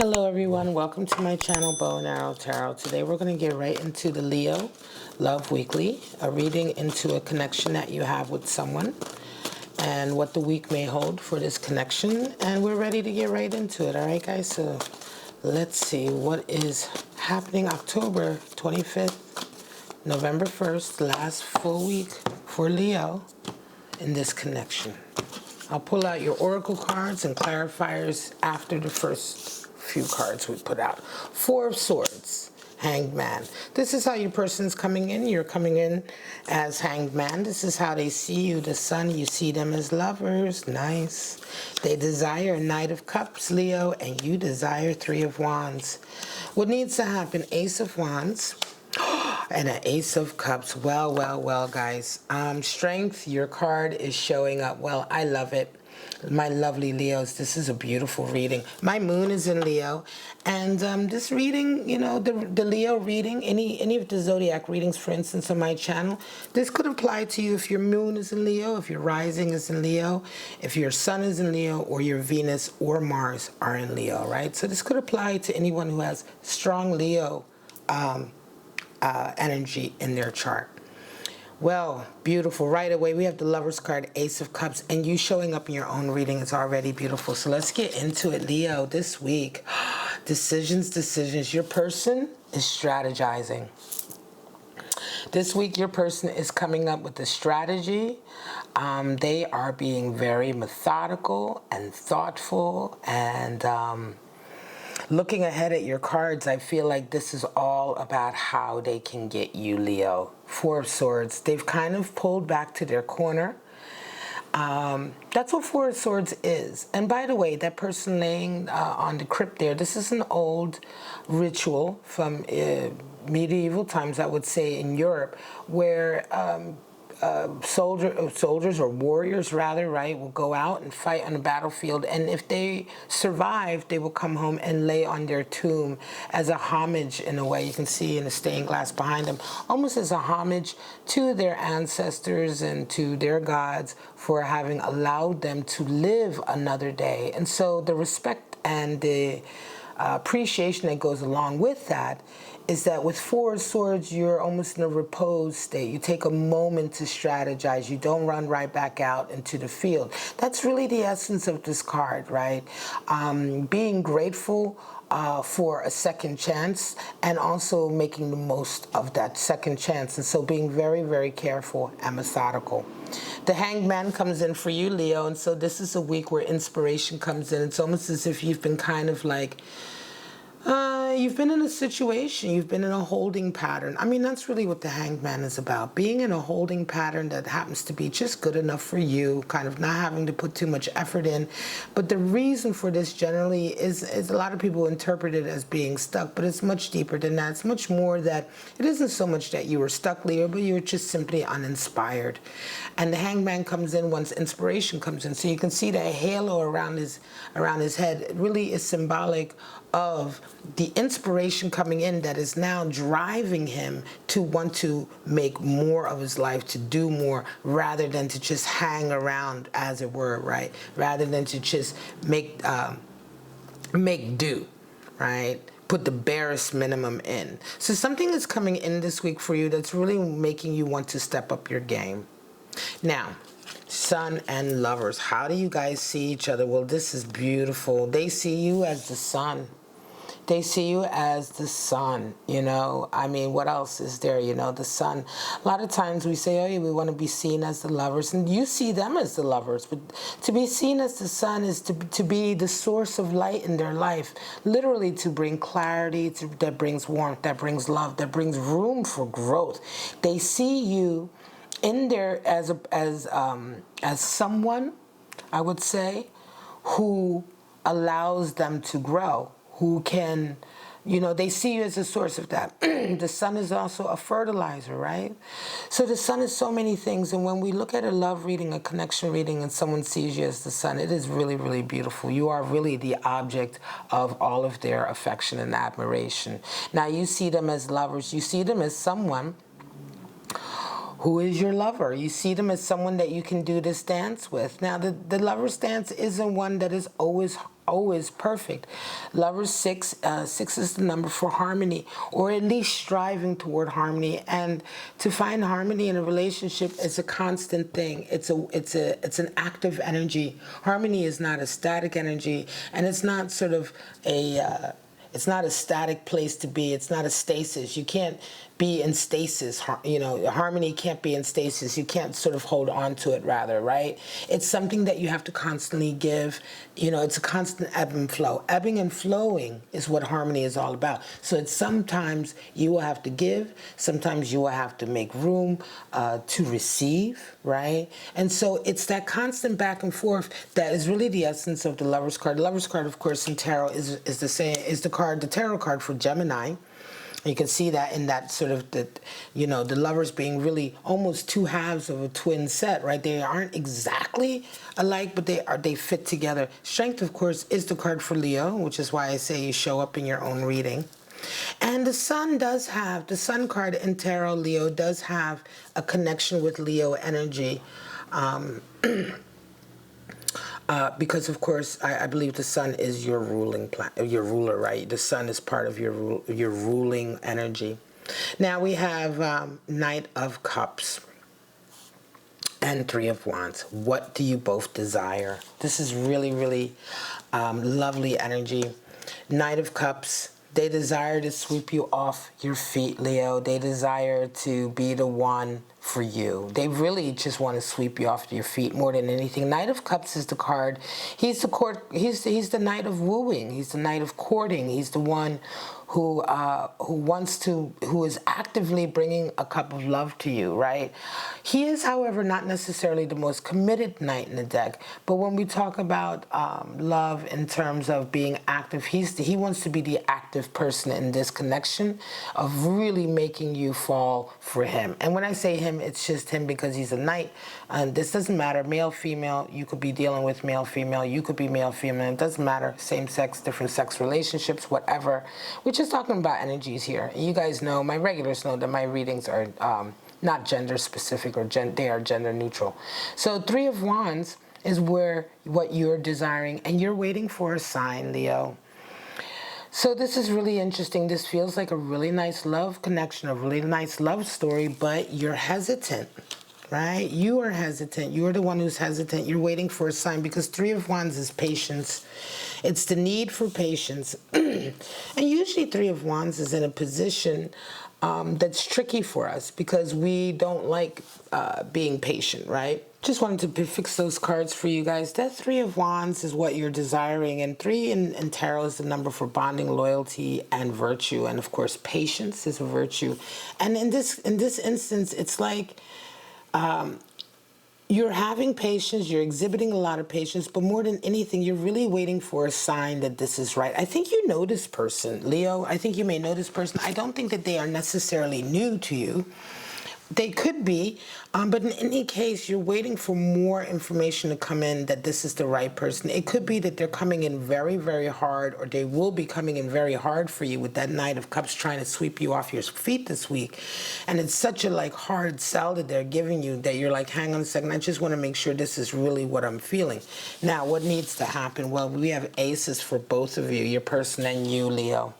Hello everyone, welcome to my channel Bow and Arrow Tarot. Today we're going to get right into the Leo Love Weekly, a reading into a connection that you have with someone and what the week may hold for this connection. And we're ready to get right into it, alright guys? So let's see what is happening October 25th, November 1st, last full week for Leo in this connection. I'll pull out your oracle cards and clarifiers after the first few cards we put out. Four of Swords, Hanged Man. This is how your person's coming in. You're coming in as Hanged Man. This is how they see you, the Sun. You see them as lovers. Nice. They desire a Knight of Cups, Leo, and you desire Three of Wands. What needs to happen? Ace of Wands. And an Ace of Cups. Well, guys. Strength, your card is showing up. Well, I love it. My lovely Leos, this is a beautiful reading. My moon is in Leo. And this reading, you know, the Leo reading, any of the zodiac readings, for instance, on my channel, this could apply to you if your moon is in Leo, if your rising is in Leo, if your sun is in Leo, or your Venus or Mars are in Leo, right? So this could apply to anyone who has strong Leo energy in their chart. Well, beautiful. Right away, we have the Lover's card, Ace of Cups, and you showing up in your own reading is already beautiful. So let's get into it, Leo, this week. Decisions. Your person is strategizing. This week, your person is coming up with a strategy. They are being very methodical and thoughtful and looking ahead at your cards, I feel like this is all about how they can get you, Leo. Four of Swords. They've kind of pulled back to their corner. That's what Four of Swords is. And by the way, that person laying on the crypt there, this is an old ritual from medieval times, I would say, in Europe, where soldiers or warriors rather, right, will go out and fight on the battlefield, and if they survive, they will come home and lay on their tomb as a homage, in a way. You can see in the stained glass behind them, almost as a homage to their ancestors and to their gods for having allowed them to live another day. And so the respect and the appreciation that goes along with that is that with Four of Swords, you're almost in a repose state. You take a moment to strategize. You don't run right back out into the field. That's really the essence of this card, right? Being grateful for a second chance and also making the most of that second chance. And so being very, very careful and methodical. The Hanged Man comes in for you, Leo, and so this is a week where inspiration comes in. It's almost as if you've been kind of like, you've been in a situation, you've been in a holding pattern. I mean, that's really what the Hanged Man is about. Being in a holding pattern that happens to be just good enough for you, kind of not having to put too much effort in. But the reason for this generally is a lot of people interpret it as being stuck, but it's much deeper than that. It's much more that it isn't so much that you were stuck, Leo, but you were just simply uninspired. And the Hanged Man comes in once inspiration comes in. So you can see that halo around his head. It really is symbolic of the inspiration coming in that is now driving him to want to make more of his life, to do more, rather than to just hang around, as it were, right? Rather than to just make do, right? Put the barest minimum in. So something is coming in this week for you that's really making you want to step up your game. Now, Sun and Lovers, how do you guys see each other? Well, this is beautiful. They see you as the sun. They see you as the sun, you know. I mean, what else is there, you know, the sun. A lot of times we say, oh, yeah, we want to be seen as the lovers, and you see them as the lovers. But to be seen as the sun is to be the source of light in their life, literally to bring clarity, that brings warmth, that brings love, that brings room for growth. They see you in there as someone, I would say, who allows them to grow, who can, you know, they see you as a source of that. The sun is also a fertilizer, right? So the sun is so many things. And when we look at a love reading, a connection reading, and someone sees you as the sun, it is really, really beautiful. You are really the object of all of their affection and admiration. Now, you see them as lovers. You see them as someone Who is your lover? You see them as someone that you can do this dance with. Now, the lover's dance isn't one that is always perfect. Lover's six is the number for harmony, or at least striving toward harmony. And to find harmony in a relationship is a constant thing. It's an active energy. Harmony is not a static energy, and it's not sort of it's not a static place to be. It's not a stasis. You can't be in stasis. Harmony can't be in stasis. You can't sort of hold on to it, rather, right? It's something that you have to constantly give. It's a constant ebb and flow. Ebbing and flowing is what harmony is all about. So it's sometimes you will have to give. Sometimes you will have to make room to receive, right? And so it's that constant back and forth that is really the essence of the Lover's card. The Lover's card, of course, in tarot is the tarot card for Gemini. You can see that in that sort of the lovers being really almost two halves of a twin set, right? They aren't exactly alike, but they fit together. Strength, of course, is the card for Leo, which is why I say you show up in your own reading. And the Sun card in tarot, Leo, does have a connection with Leo energy. Because of course, I believe the Sun is your your ruler, right? The Sun is part of your ruling energy. Now we have Knight of Cups and Three of Wands. What do you both desire? This is really, really lovely energy. Knight of Cups. They desire to sweep you off your feet, Leo. They desire to be the one for you. They really just want to sweep you off your feet more than anything. Knight of Cups is the card. He's the knight of wooing. He's the knight of courting. He's the one who is actively bringing a cup of love to you, right? He is, however, not necessarily the most committed knight in the deck. But when we talk about love in terms of being active, he wants to be the active person in this connection of really making you fall for him. And when I say him, it's just him because he's a knight. And this doesn't matter, male, female. You could be dealing with male, female. You could be male, female. It doesn't matter. Same sex, different sex relationships, whatever. We're just talking about energies here. You guys know, my regulars know that my readings are not gender specific, or they are gender neutral. So Three of Wands is what you're desiring, and you're waiting for a sign, Leo. So this is really interesting. This feels like a really nice love connection, a really nice love story, but you're hesitant, right? You are hesitant. You're the one who's hesitant. You're waiting for a sign, because Three of Wands is patience. It's the need for patience. And usually Three of Wands is in a position that's tricky for us, because we don't like being patient, right? Just wanted to fix those cards for you guys. That Three of Wands is what you're desiring, and 3 in tarot is the number for bonding, loyalty, and virtue. And of course, patience is a virtue. And in this instance, it's like you're having patience, you're exhibiting a lot of patience, but more than anything, you're really waiting for a sign that this is right. I think you know this person, Leo. I think you may know this person. I don't think that they are necessarily new to you. They could be, but in any case, you're waiting for more information to come in that this is the right person. It could be that they're coming in very, very hard, or they will be coming in very hard for you with that Knight of Cups trying to sweep you off your feet this week. And it's such a hard sell that they're giving you that you're like, hang on a second, I just want to make sure this is really what I'm feeling. Now, what needs to happen? Well, we have aces for both of you, your person and you, Leo.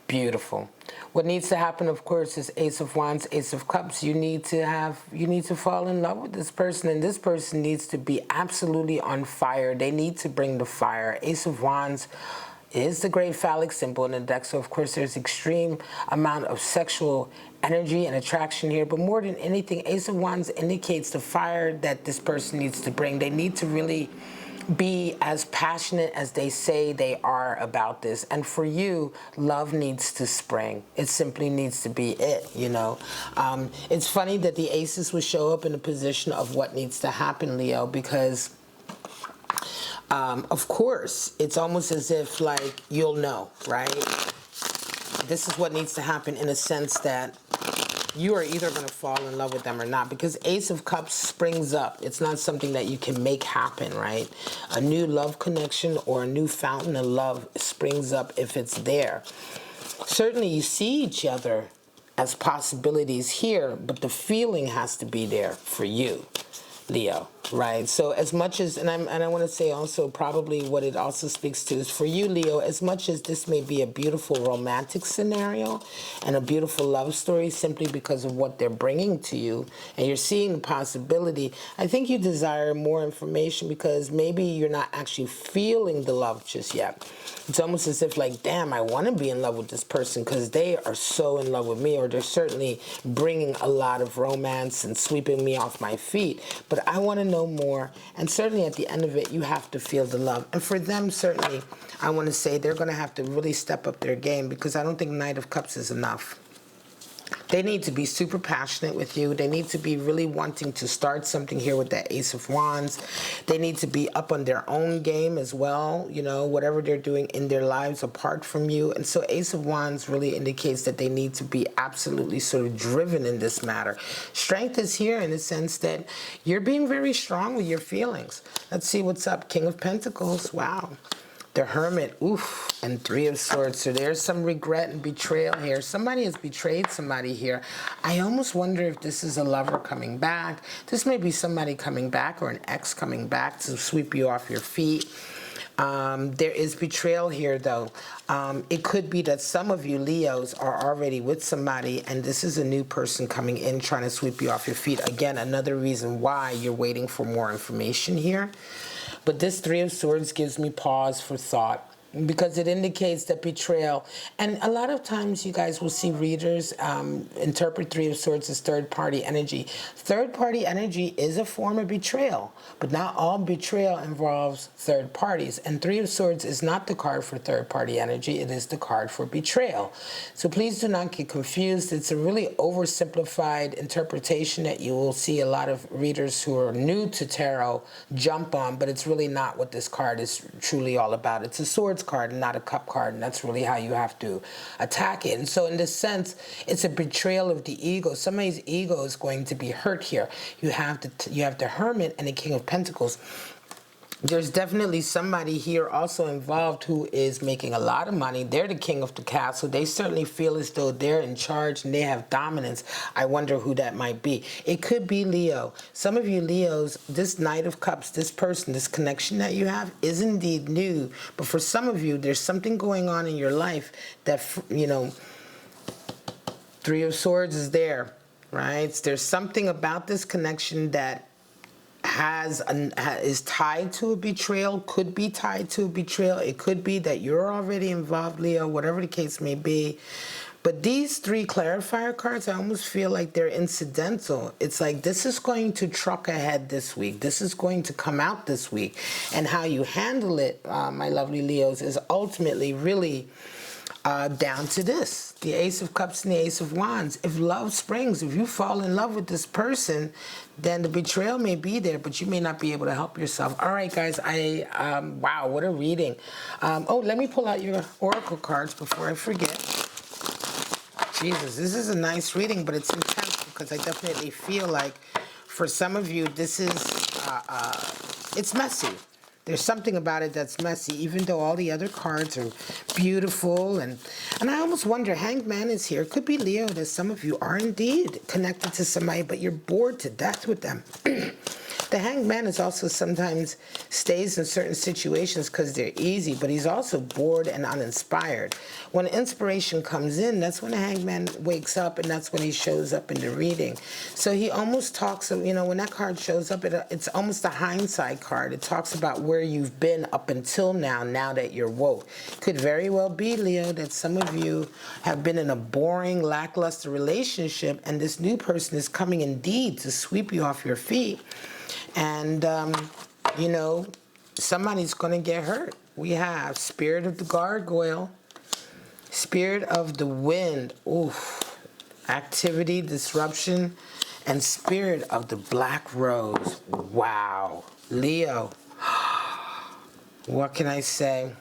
Beautiful. What needs to happen, of course, is Ace of Wands, Ace of Cups. You need to fall in love with this person, and this person needs to be absolutely on fire. They need to bring the fire. Ace of Wands is the great phallic symbol in the deck, so of course there's extreme amount of sexual energy and attraction here, but more than anything, Ace of Wands indicates the fire that this person needs to bring. They need to really be as passionate as they say they are about this. And for you, love needs to spring. It simply needs to be it, you know. It's funny that the aces will show up in a position of what needs to happen, Leo, because of course, it's almost as if you'll know, right? This is what needs to happen, in a sense that you are either going to fall in love with them or not, because Ace of Cups springs up. It's not something that you can make happen, right? A new love connection or a new fountain of love springs up if it's there. Certainly you see each other as possibilities here, but the feeling has to be there for you, Leo, right? So as much as, and I want to say also probably what it also speaks to is for you, Leo, as much as this may be a beautiful romantic scenario and a beautiful love story simply because of what they're bringing to you, and you're seeing the possibility, I think you desire more information because maybe you're not actually feeling the love just yet. It's almost as if like, damn, I want to be in love with this person because they are so in love with me, or they're certainly bringing a lot of romance and sweeping me off my feet. But I want to know more, and certainly at the end of it, you have to feel the love. And for them, certainly, I want to say they're going to have to really step up their game because I don't think Knight of Cups is enough. They need to be super passionate with you. They need to be really wanting to start something here with the Ace of Wands. They need to be up on their own game as well, you know, whatever they're doing in their lives apart from you. And so Ace of Wands really indicates that they need to be absolutely sort of driven in this matter. Strength is here in the sense that you're being very strong with your feelings. Let's see what's up. King of Pentacles. Wow. The Hermit, oof, and Three of Swords. So there's some regret and betrayal here. Somebody has betrayed somebody here. I almost wonder if this is a lover coming back. This may be somebody coming back or an ex coming back to sweep you off your feet. There is betrayal here, though. It could be that some of you Leos are already with somebody, and this is a new person coming in trying to sweep you off your feet. Again, another reason why you're waiting for more information here. But this Three of Swords gives me pause for thought because it indicates that betrayal, and a lot of times you guys will see readers interpret Three of Swords as third-party energy. Third-party energy is a form of betrayal, but not all betrayal involves third parties. And Three of Swords is not the card for third-party energy, it is the card for betrayal. So please do not get confused. It's a really oversimplified interpretation that you will see a lot of readers who are new to tarot jump on, but it's really not what this card is truly all about. It's a Swords card and not a Cup card, and that's really how you have to attack it. And so in this sense, it's a betrayal of the ego. Somebody's ego is going to be hurt here. You have the Hermit and the King of Pentacles. There's definitely somebody here also involved who is making a lot of money. They're the king of the castle. They certainly feel as though they're in charge and they have dominance. I wonder who that might be. It could be Leo. Some of you Leos, this Knight of Cups, this person, this connection that you have is indeed new. But for some of you, there's something going on in your life that, you know, Three of Swords is there, right? There's something about this connection that is tied to a betrayal, could be tied to a betrayal. It could be that you're already involved, Leo, whatever the case may be. But these three clarifier cards, I almost feel like they're incidental. It's like this is going to truck ahead this week. This is going to come out this week. And how you handle it, my lovely Leos, is ultimately really down to this, the Ace of Cups and the Ace of Wands. If love springs, if you fall in love with this person, then the betrayal may be there, but you may not be able to help yourself. All right, guys, wow, what a reading. Oh, let me pull out your oracle cards before I forget. Jesus, this is a nice reading, but it's intense because I definitely feel like for some of you, this is, it's messy. There's something about it that's messy, even though all the other cards are beautiful. And I almost wonder, Hanged Man is here. It could be Leo, that some of you are indeed connected to somebody, but you're bored to death with them. The Hanged Man is also sometimes stays in certain situations because they're easy, but he's also bored and uninspired. When inspiration comes in, that's when the Hanged Man wakes up, and that's when he shows up in the reading. So he almost talks, you know, when that card shows up, it's almost a hindsight card. It talks about where you've been up until now that you're woke. Could very well be, Leo, that some of you have been in a boring, lackluster relationship, and this new person is coming indeed to sweep you off your feet. And, you know, somebody's going to get hurt. We have Spirit of the Gargoyle, Spirit of the Wind, oof, activity, disruption, and Spirit of the Black Rose. Wow. Leo, what can I say?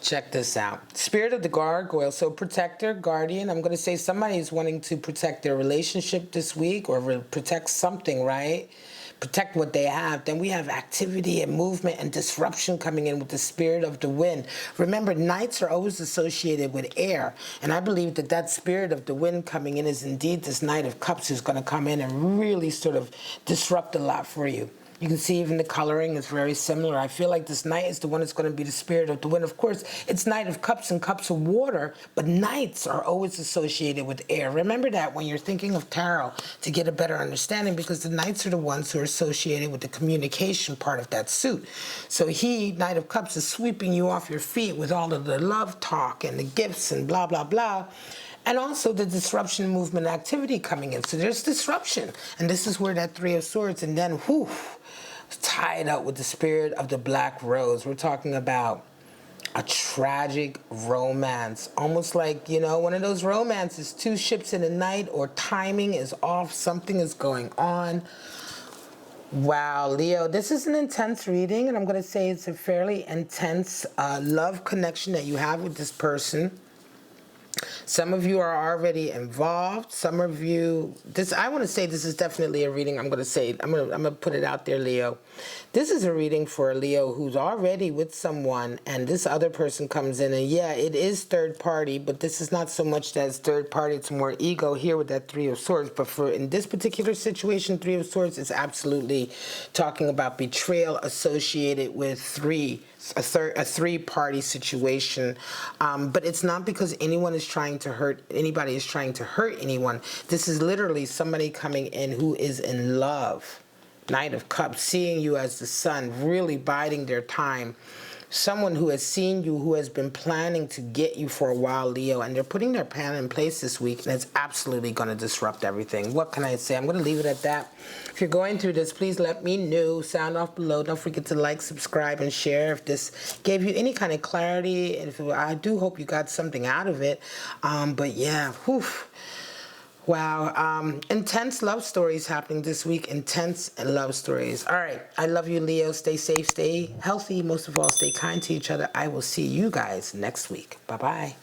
Check this out. Spirit of the Gargoyle, so protector, guardian. I'm going to say somebody is wanting to protect their relationship this week or protect something, right? protect what they have. Then we have activity and movement and disruption coming in with the spirit of the wind. Remember, nights are always associated with air, and I believe that that spirit of the wind coming in is indeed this Knight of Cups who's going to come in and really sort of disrupt a lot for you. You can see even the coloring is very similar. I feel like this knight is the one that's going to be the spirit of the wind. Of course, it's Knight of Cups and Cups of water, but knights are always associated with air. Remember that when you're thinking of tarot to get a better understanding, because the knights are the ones who are associated with the communication part of that suit. So he, Knight of Cups, is sweeping you off your feet with all of the love talk and the gifts and blah, blah, blah. And also the disruption movement activity coming in. So there's disruption. And this is where that Three of Swords, and then, whew, tied up with the spirit of the Black Rose. We're talking about a tragic romance. Almost like, you know, one of those romances, two ships in the night, or timing is off, something is going on. Wow, Leo, this is an intense reading, and I'm going to say it's a fairly intense love connection that you have with this person. Some of you are already involved. Some of you, I want to say this is definitely a reading. I'm going to put it out there, Leo. This is a reading for a Leo who's already with someone, and this other person comes in, and yeah, it is third party, but this is not so much that it's third party, it's more ego here with that Three of Swords. But for in this particular situation, Three of Swords is absolutely talking about betrayal associated with a three-party situation, but it's not because anybody is trying to hurt anyone. This is literally somebody coming in who is in love. Knight of Cups, seeing you as the sun, really biding their time. Someone who has seen you, who has been planning to get you for a while, Leo, and they're putting their plan in place this week, and it's absolutely going to disrupt everything. What can I say? I'm going to leave it at that. If you're going through this, please let me know. Sound off below. Don't forget to like, subscribe, and share if this gave you any kind of clarity. And I do hope you got something out of it. But yeah, whew. Wow, intense love stories happening this week. Intense love stories. All right, I love you, Leo. Stay safe, stay healthy. Most of all, stay kind to each other. I will see you guys next week. Bye-bye.